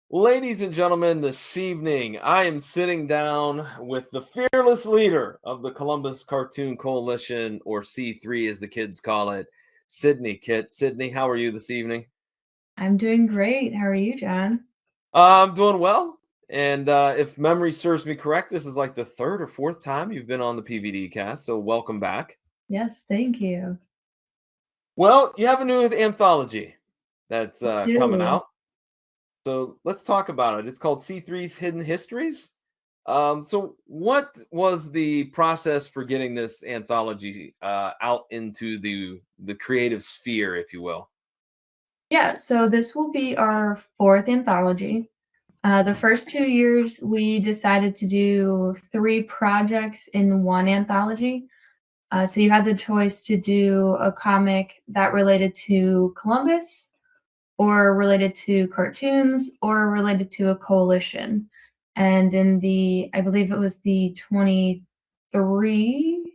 Ladies and gentlemen, this evening I am sitting down with the fearless leader of the Columbus Cartoon Coalition, or C3 as the kids call it, Sydney Kit. Sydney, how are you this evening? I'm doing great. How are you, John? I'm doing well. And if memory serves me correct, this is like the third or fourth time you've been on the PVD cast, so welcome back. Yes, thank you. Well, you have a new anthology that's coming Do. out. So let's talk about it. It's called C3's Hidden Histories. So what was the process for getting this anthology out into the creative sphere, if you will? Yeah, so this will be our fourth anthology. The first 2 years, we decided to do three projects in one anthology. So you had the choice to do a comic that related to Columbus, or related to cartoons, or related to a coalition. And I believe it was the 23,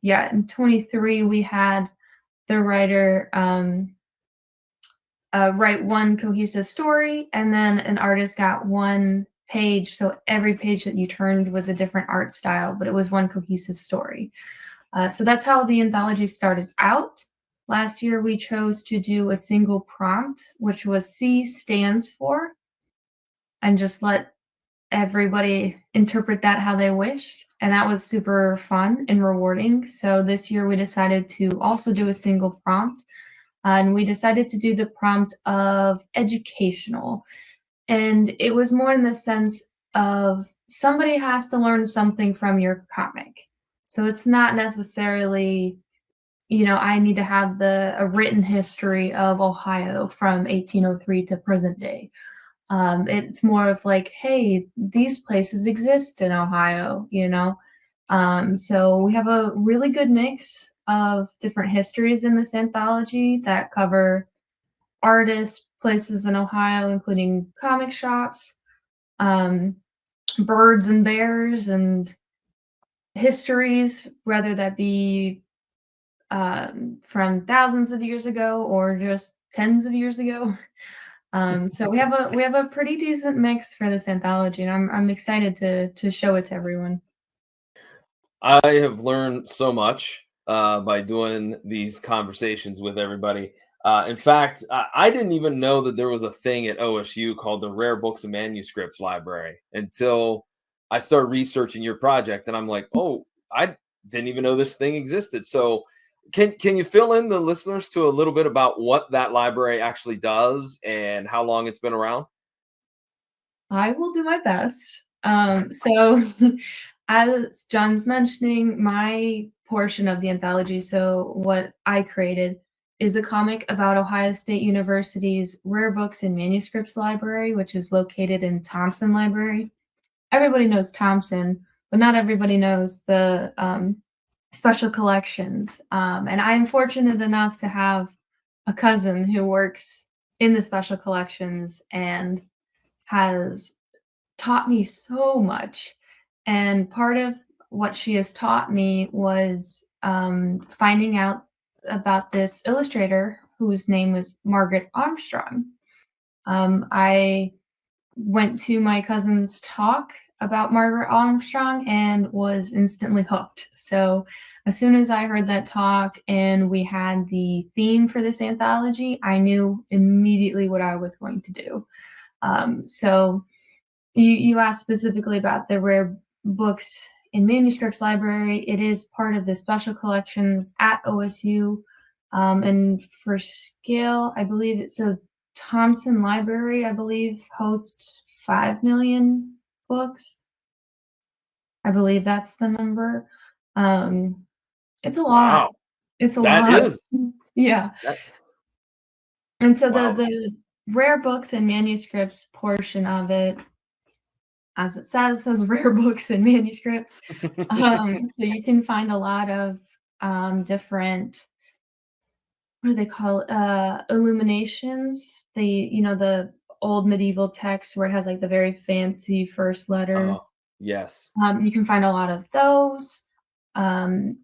yeah, in 23, we had the writer write one cohesive story, and then an artist got one page. So every page that you turned was a different art style, but it was one cohesive story. So that's how the anthology started out. Last year, we chose to do a single prompt, which was C stands for, and just let everybody interpret that how they wished. And that was super fun and rewarding. So this year, we decided to also do a single prompt. And we decided to do the prompt of educational. And it was more in the sense of somebody has to learn something from your comic. So it's not necessarily, I need to have a written history of Ohio from 1803 to present day. It's more of like, hey, these places exist in Ohio. So we have a really good mix of different histories in this anthology that cover artists, places in Ohio, including comic shops, um, birds and bears, and histories, whether that be from thousands of years ago or just tens of years ago. So we have a pretty decent mix for this anthology, and I'm excited to show it to everyone. I have learned so much by doing these conversations with everybody. In fact, I didn't even know that there was a thing at OSU called the Rare Books and Manuscripts Library until I started researching your project, and I'm like, oh, I didn't even know this thing existed. So, can you fill in the listeners to a little bit about what that library actually does and how long it's been around? I will do my best. So, as John's mentioning, my portion of the anthology, so what I created, is a comic about Ohio State University's Rare Books and Manuscripts Library, which is located in Thompson Library. Everybody knows Thompson, but not everybody knows the special collections. And I'm fortunate enough to have a cousin who works in the special collections and has taught me so much. And part of what she has taught me was finding out about this illustrator whose name was Margaret Armstrong. I went to my cousin's talk about Margaret Armstrong and was instantly hooked. So as soon as I heard that talk and we had the theme for this anthology, I knew immediately what I was going to do. So you asked specifically about the Rare Books and Manuscripts Library. It is part of the special collections at OSU. And for scale, I believe it's a Thompson Library, I believe, hosts 5 million books. I believe that's the number. Um, it's a lot. Wow, It's a that lot. is Yeah. that. And so the Wow. the rare books and manuscripts portion of it, as it says rare books and manuscripts. So you can find a lot of different, what do they call it? Illuminations. The old medieval text where it has like the very fancy first letter. Oh, yes. You can find a lot of those. Um,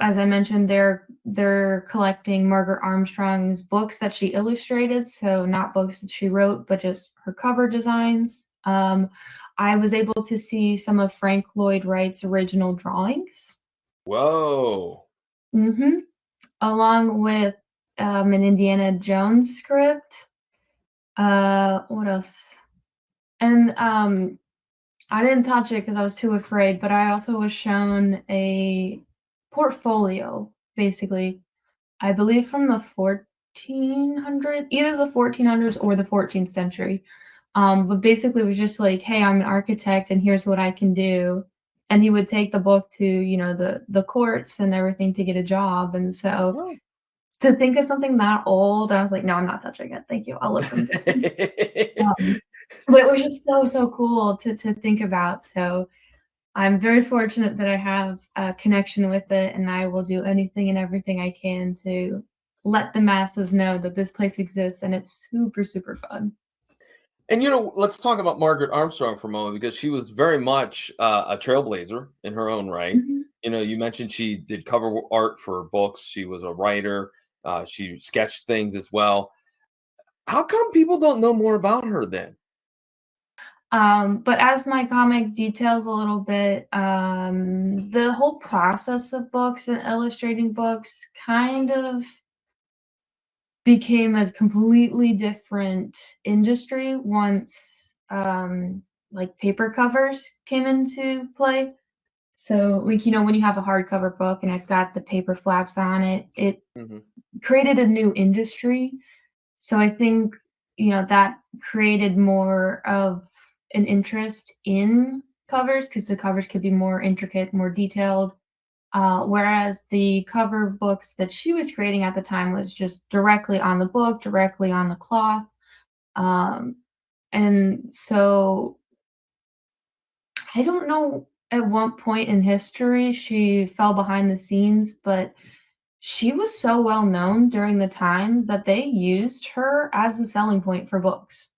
as I mentioned, they're collecting Margaret Armstrong's books that she illustrated, so not books that she wrote, but just her cover designs. I was able to see some of Frank Lloyd Wright's original drawings. Whoa. Along with an Indiana Jones script. What else? And I didn't touch it because I was too afraid, but I also was shown a portfolio, basically, I believe from the 1400s, either the 1400s or the 14th century. But basically it was just like, hey, I'm an architect and here's what I can do. And he would take the book to, you know, the courts and everything to get a job. And so Oh. to think of something that old, I was like, no, I'm not touching it. Thank you. I'll look from distance. But it was just so cool to think about. So I'm very fortunate that I have a connection with it, and I will do anything and everything I can to let the masses know that this place exists, and it's super fun. And let's talk about Margaret Armstrong for a moment because she was very much a trailblazer in her own right. Mhm. You mentioned she did cover art for books. She was a writer. She sketched things as well. How come people don't know more about her then? But as my comic details a little bit, the whole process of books and illustrating books kind of became a completely different industry once like paper covers came into play. So like, you know, when you have a hardcover book and it's got the paper flaps on it, it Hmm. created a new industry. So I think, you know, that created more of an interest in covers because the covers could be more intricate, more detailed. Whereas the cover books that she was creating at the time was just directly on the book, directly on the cloth. Um, and so I don't know at what point in history she fell behind the scenes, but she was so well known during the time that they used her as a selling point for books.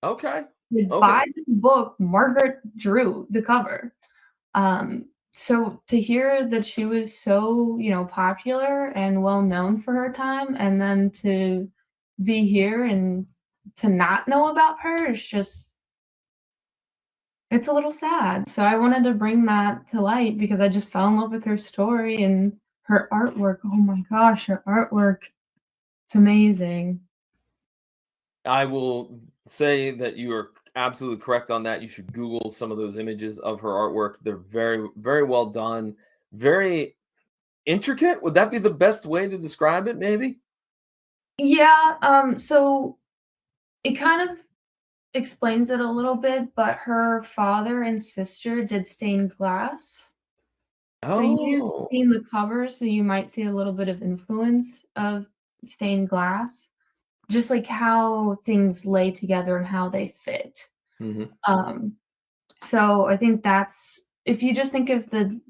Okay. Would Okay. buy the book, Margaret drew the cover. Um, so to hear that she was so, you know, popular and well known for her time, and then to be here and to not know about her is just it's a little sad. So I wanted to bring that to light because I just fell in love with her story and her artwork. Oh my gosh, her artwork. It's amazing. I will say that you are absolutely correct on that. You should Google some of those images of her artwork. They're very well done, very intricate. Would that be the best way to describe it, maybe? Yeah, so it kind of explains it a little bit, but her father and sister did stained glass. So you've Oh. seen the cover, so you might see a little bit of influence of stained glass, just like how things lay together and how they fit. Hmm. Um, so I think that's if you just think of the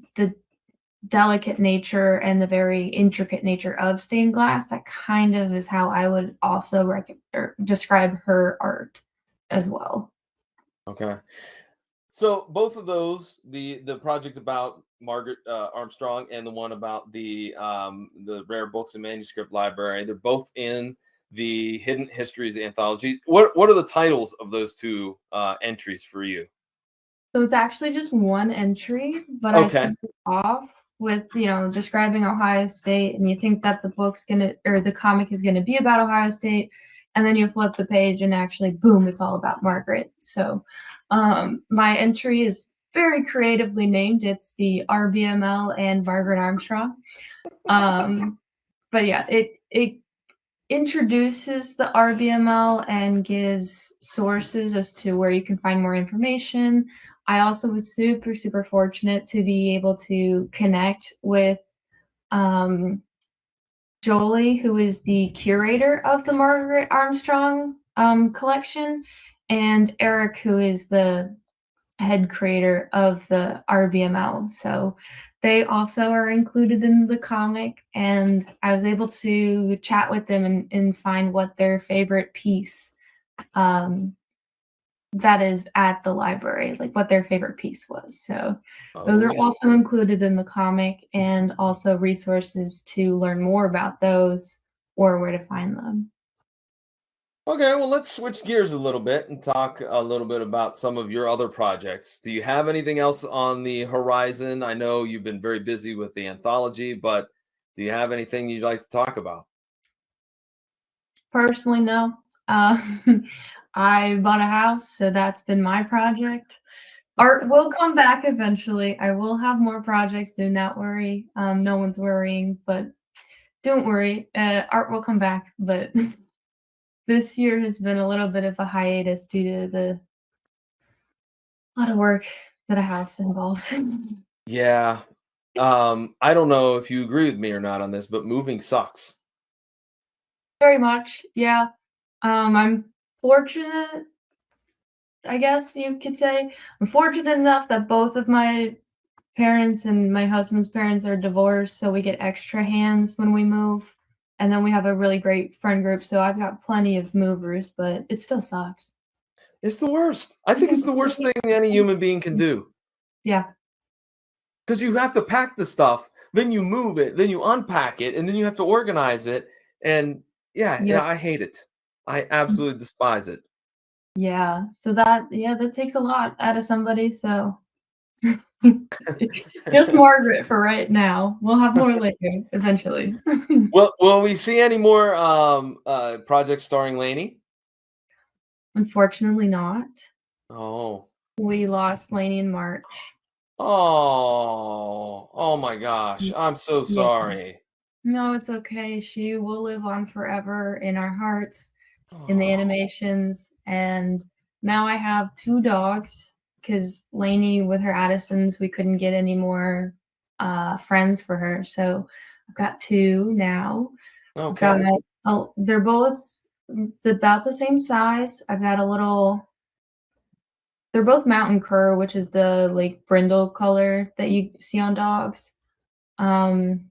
delicate nature and the very intricate nature of stained glass, that kind of is how I would also or describe her art as well. Okay. So both of those, the project about Margaret Armstrong and the one about the rare books and manuscript library, they're both in the Hidden Histories anthology. What are the titles of those two entries for you? So it's actually just one entry, but I Okay. started off with, you know, describing Ohio State, and you think that the book's gonna or the comic is gonna be about Ohio State, and then you flip the page and actually, boom, it's all about Margaret. So my entry is very creatively named. It's the RBML and Margaret Armstrong. Um, but yeah, it introduces the RBML and gives sources as to where you can find more information. I also was super fortunate to be able to connect with um, Jolie, who is the curator of the Margaret Armstrong collection, and Eric, who is the head creator of the RBML. So they also are included in the comic, and I was able to chat with them and find what their favorite piece um, that is at the library, like what their favorite piece was. So those are Oh, also included in the comic, and also resources to learn more about those or where to find them. okay. Well, let's switch gears a little bit and talk a little bit about some of your other projects. Do you have anything else on the horizon? I know you've been very busy with the anthology, but do you have anything you'd like to talk about? Personally, no. Uh, I bought a house, so that's been my project. Art will come back eventually. I will have more projects, do not worry. No one's worrying, but don't worry. Art will come back, but this year has been a little bit of a hiatus due to the lot of work that a house involves. Yeah. I don't know if you agree with me or not on this, but moving sucks. Very much, yeah. I'm fortunate, I guess you could say. I'm fortunate enough that both of my parents and my husband's parents are divorced, so we get extra hands when we move. And then we have a really great friend group, so I've got plenty of movers, but it still sucks. It's the worst. I think it's the worst thing any human being can do Yeah. because you have to pack the stuff, then you move it, then you unpack it, and then you have to organize it. And yeah, Yep. yeah, I hate it. I absolutely despise it. Yeah. So that takes a lot out of somebody, so just Margaret for right now. We'll have more later, eventually. Well, will we see any more projects starring Lainey? Unfortunately not. Oh, We lost Lainey in March. oh my gosh! Y I'm so Yeah. sorry. No, it's okay. She will live on forever in our hearts, in the Oh, animations, and now I have 2 dogs because Lainey, with her Addisons, we couldn't get any more, friends for her, so I've got 2 now. I've got okay. they're both about the same size. I've got a little they're both mountain cur, which is the, like, brindle color that you see on dogs. Um,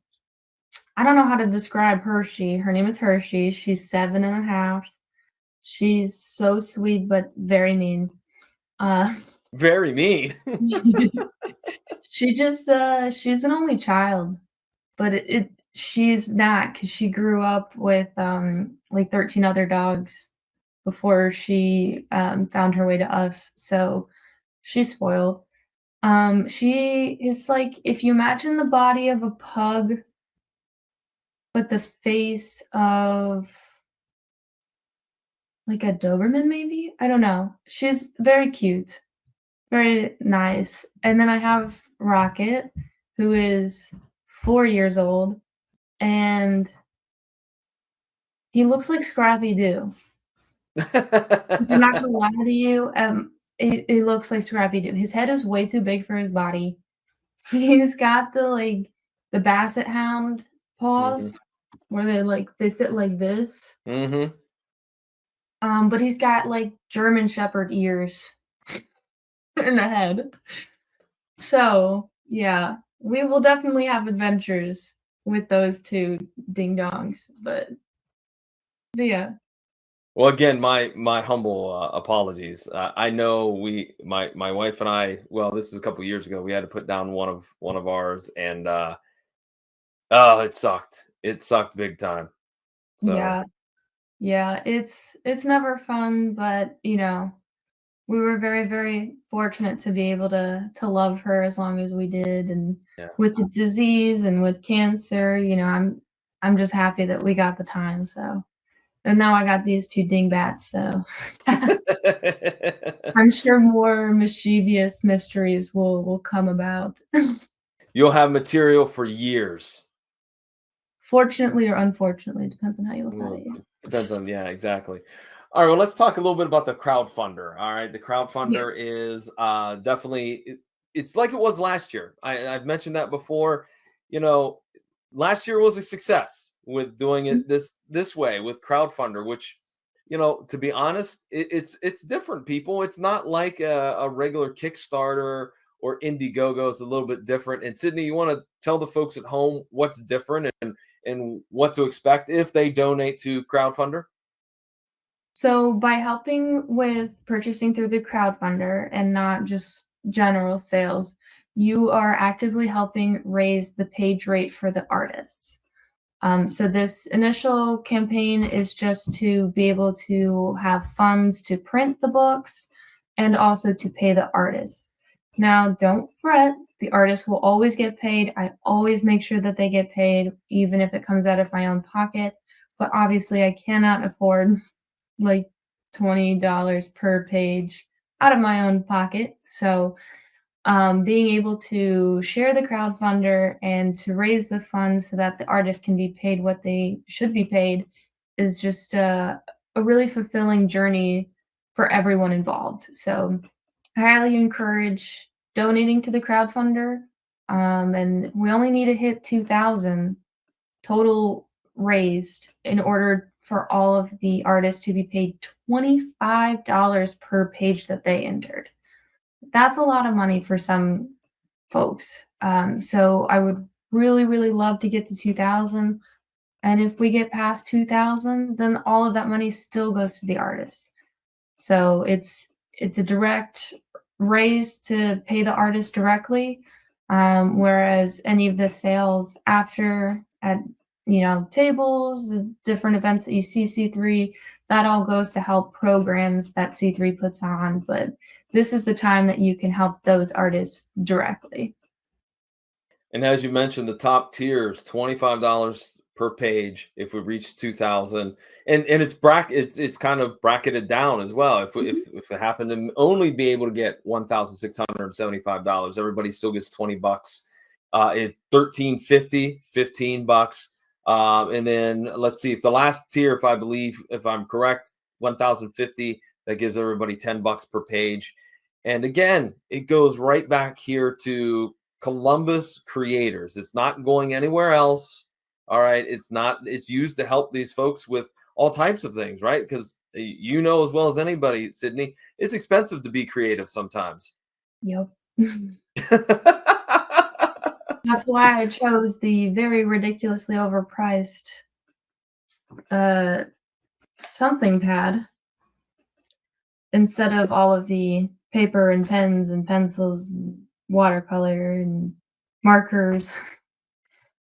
I don't know how to describe Hershey. Her name is Hershey. She's 7.5. She's so sweet, but very mean. Uh, Very mean. she's an only child, but she's not, because she grew up with, like, 13 other dogs before she, found her way to us, so she's spoiled. She is like, if you imagine the body of a pug, but the face of, like, a Doberman maybe? I don't know. She's very cute, very nice. And then I have Rocket, who is 4 years old, and he looks like Scrappy Doo. I'm not gonna lie to you, it looks like Scrappy Doo. His head is way too big for his body. He's got the, like, the basset hound Mhm, paws where they sit like this, mhm. but he's got, like, German Shepherd ears in the head. So, yeah, we will definitely have adventures with those 2 ding dongs, but yeah. Well, again, my humble apologies. I know my wife and I. Well, this is a couple years ago. We had to put down one of ours, and oh, it sucked. It sucked big time. So Yeah, yeah, it's never fun, but, we were very, very fortunate to be able to love her as long as we did, and yeah. with the disease and with cancer, I'm just happy that we got the time, so and now I got these 2 dingbats, so I'm sure more mischievous mysteries will come about. You'll have material for years. Fortunately or unfortunately, depends on how you look at Well, it. depends on, yeah, exactly. All right, well, let's talk a little bit about the crowdfunder. All right, the Yeah. crowdfunder is definitely it's like it was last year. I've mentioned that before. You know, last year was a success with doing Mhm. it this way with crowdfunder, which to be honest, it's different. People, it's not like a regular Kickstarter or Indiegogo. It's a little bit different. And Sydney, you want to tell the folks at home what's different and what to expect if they donate to crowdfunder? So by helping with purchasing through the crowdfunder and not just general sales, you are actively helping raise the page rate for the artists. So this initial campaign is just to be able to have funds to print the books and also to pay the artists. Now, don't fret. The artists will always get paid. I always make sure that they get paid, even if it comes out of my own pocket. But obviously, I cannot afford like $20 per page out of my own pocket. So being able to share the crowdfunder and to raise the funds so that the artists can be paid what they should be paid is just a really fulfilling journey for everyone involved. So I highly encourage donating to the crowdfunder. And we only need to hit 2,000 total raised in order for all of the artists to be paid $25 per page that they entered. That's a lot of money for some folks. So I would really, really love to get to 2,000. And if we get past 2,000, then all of that money still goes to the artists. So it's a direct raise to pay the artist directly, whereas any of the sales after at tables, different events that you see C3, that all goes to help programs that C3 puts on. But this is the time that you can help those artists directly. And as you mentioned, the top tiers, $25 per page if we reach 2,000. And it's kind of bracketed down as well. If if it happened to only be able to get $1,675, everybody still gets $20. It's $1,350, $15. And then let's see if the last tier, if I'm correct, 1,050, that gives everybody $10 per page. And again, it goes right back here to Columbus creators. It's not going anywhere else. All right. It's used to help these folks with all types of things, right? Because you know as well as anybody, Sydney, it's expensive to be creative sometimes. Yep. That's why I chose the very ridiculously overpriced something pad instead of all of the paper and pens and pencils and watercolor and markers.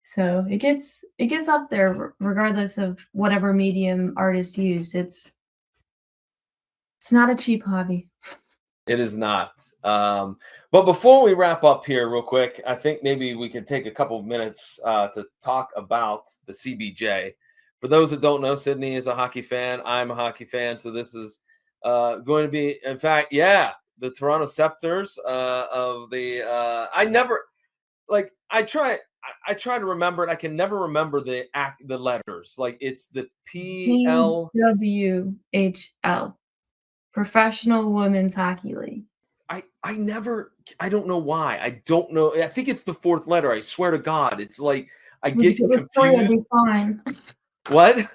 So it gets up there regardless of whatever medium artists use. It's not a cheap hobby. It is not. But before we wrap up here real quick, I think maybe we could take a couple of minutes to talk about the CBJ. For those that don't know, Sydney is a hockey fan. I'm a hockey fan. So this is going to be, in fact, the Toronto Scepters of the I try to remember it. I can never remember the letters. Like it's the PL PWHL. Professional Women's Hockey League. I don't know why. I don't know. I think it's the fourth letter. I swear to God. It's like I get If it was confused. 3, I'd be fine. What?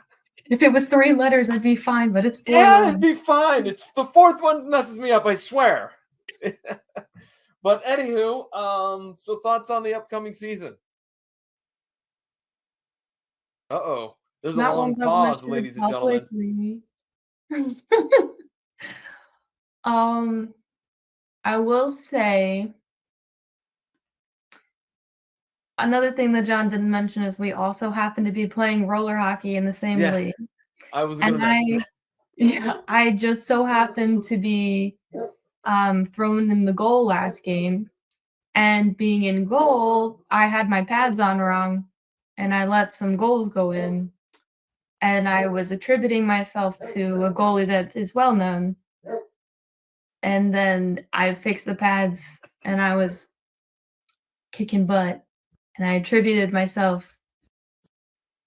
If it was 3 letters, I'd be fine, but it's 4 Yeah, letters. it'd be fine. It's the fourth one messes me up, I swear. But anywho, so thoughts on the upcoming season? Uh-oh. There's a long pause, ladies and gentlemen. I will say another thing that John didn't mention is we also happen to be playing roller hockey in the same league. I was going to mention that. Yeah, I just so happened to be thrown in the goal last game, and being in goal, I had my pads on wrong, and I let some goals go in, and I was attributing myself to a goalie that is well known. And then I fixed the pads, and I was kicking butt, and I attributed myself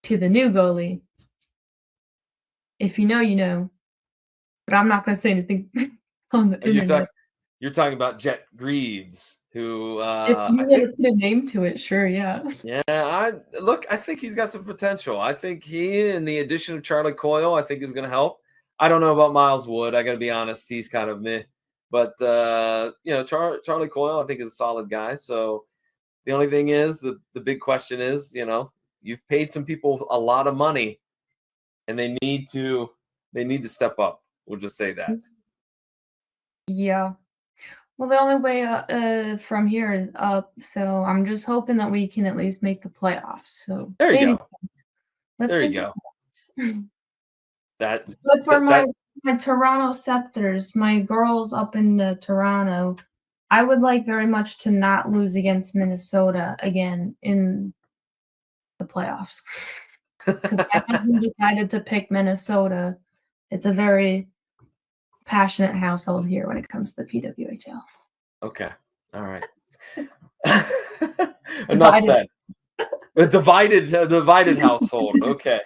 to the new goalie. If you know, you know. But I'm not going to say anything on the internet. You're talking about Jet Greaves, who if you want to put a name to it, sure, yeah. Yeah, I think he's got some potential. I think he and the addition of Charlie Coyle, I think is going to help. I don't know about Miles Wood. I got to be honest, he's kind of meh. But Charlie Coyle, I think, is a solid guy. So the only thing is, the big question is, you've paid some people a lot of money, and they need to They need to step up. We'll just say that. Yeah. Well, the only way from here is up, so I'm just hoping that we can at least make the playoffs. So There you maybe go. let's There you make go. it. That But for that my Toronto Scepters, my girls up in Toronto, I would like very much to not lose against Minnesota again in the playoffs. 'Cause my husband decided to pick Minnesota. It's a very passionate household here when it comes to the PWHL. Okay. All right. Enough Divided. said. A divided household. Okay.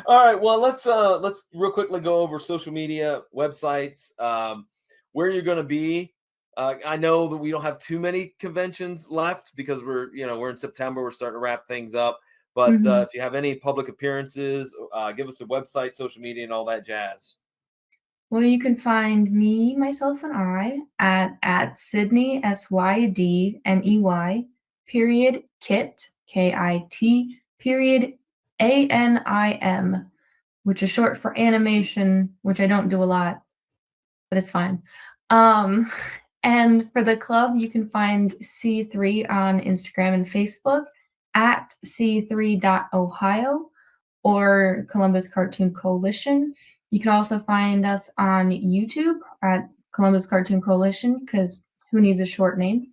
All right. Well, let's real quickly go over social media, websites, where you're going to be. I know that we don't have too many conventions left because we're in September. We're starting to wrap things up. But Mhm. if you have any public appearances, give us a website, social media, and all that jazz. Well, you can find me, myself, and I at Sydney SYDNEY period Kit KIT period ANIM, which is short for animation, which I don't do a lot, but it's fine. Um, and for the club, you can find C3 on Instagram and Facebook at C3.Ohio or Columbus Cartoon Coalition. You can also find us on YouTube at Columbus Cartoon Coalition because who needs a short name?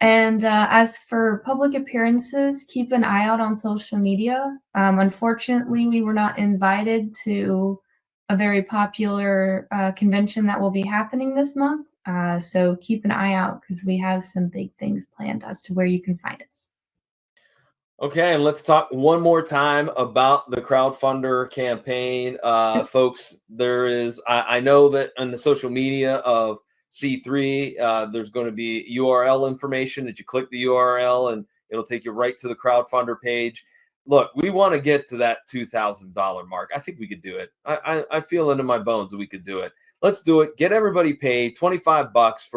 And as for public appearances, keep an eye out on social media. Unfortunately, we were not invited to a very popular convention that will be happening this month. So keep an eye out because we have some big things planned as to where you can find us. Okay, and let's talk one more time about the crowdfunder campaign. Folks, I know that on the social media of C3, there's going to be URL information that you click the URL and it'll take you right to the crowdfunder page. Look, we want to get to that $2,000 mark. I think we could do it. I feel it in my bones that we could do it. Let's do it. Get everybody paid $25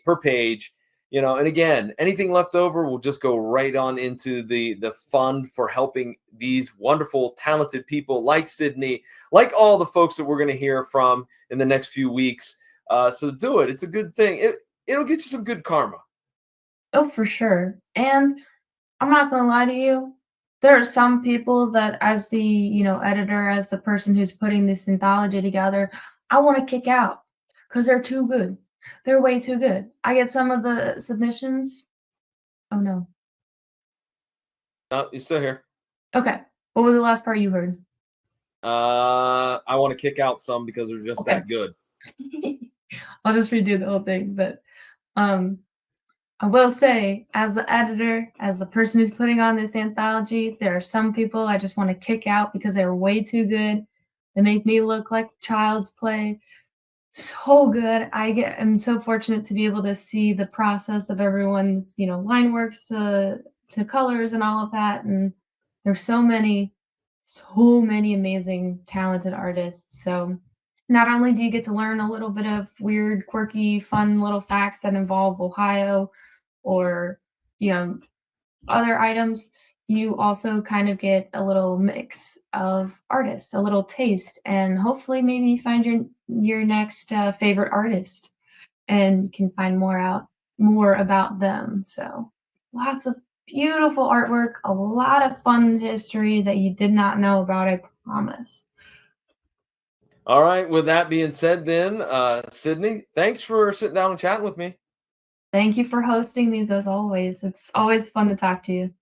per page. And again, anything left over will just go right on into the fund for helping these wonderful, talented people like Sydney, like all the folks that we're going to hear from in the next few weeks. So do it. It's a good thing. It'll get you some good karma. Oh, for sure. And I'm not gonna lie to you. There are some people that as the, editor, as the person who's putting this anthology together, I want to kick out because they're too good. They're way too good. I get some of the submissions. Oh no. Oh, you're still here. Okay. What was the last part you heard? I want to kick out some because they're just Okay. that good. I'll just redo the whole thing, but I will say, as the editor, as the person who's putting on this anthology, there are some people I just want to kick out because they're way too good. They make me look like child's play. So good. I'm so fortunate to be able to see the process of everyone's, line works to colors and all of that. And there's so many amazing, talented artists. So not only do you get to learn a little bit of weird, quirky, fun little facts that involve Ohio or other items, you also kind of get a little mix of artists, a little taste, and hopefully maybe find your next favorite artist and you can find more about them. So lots of beautiful artwork, a lot of fun history that you did not know about, I promise. All right. With that being said, then, Sydney, thanks for sitting down and chatting with me. Thank you for hosting these as always. It's always fun to talk to you.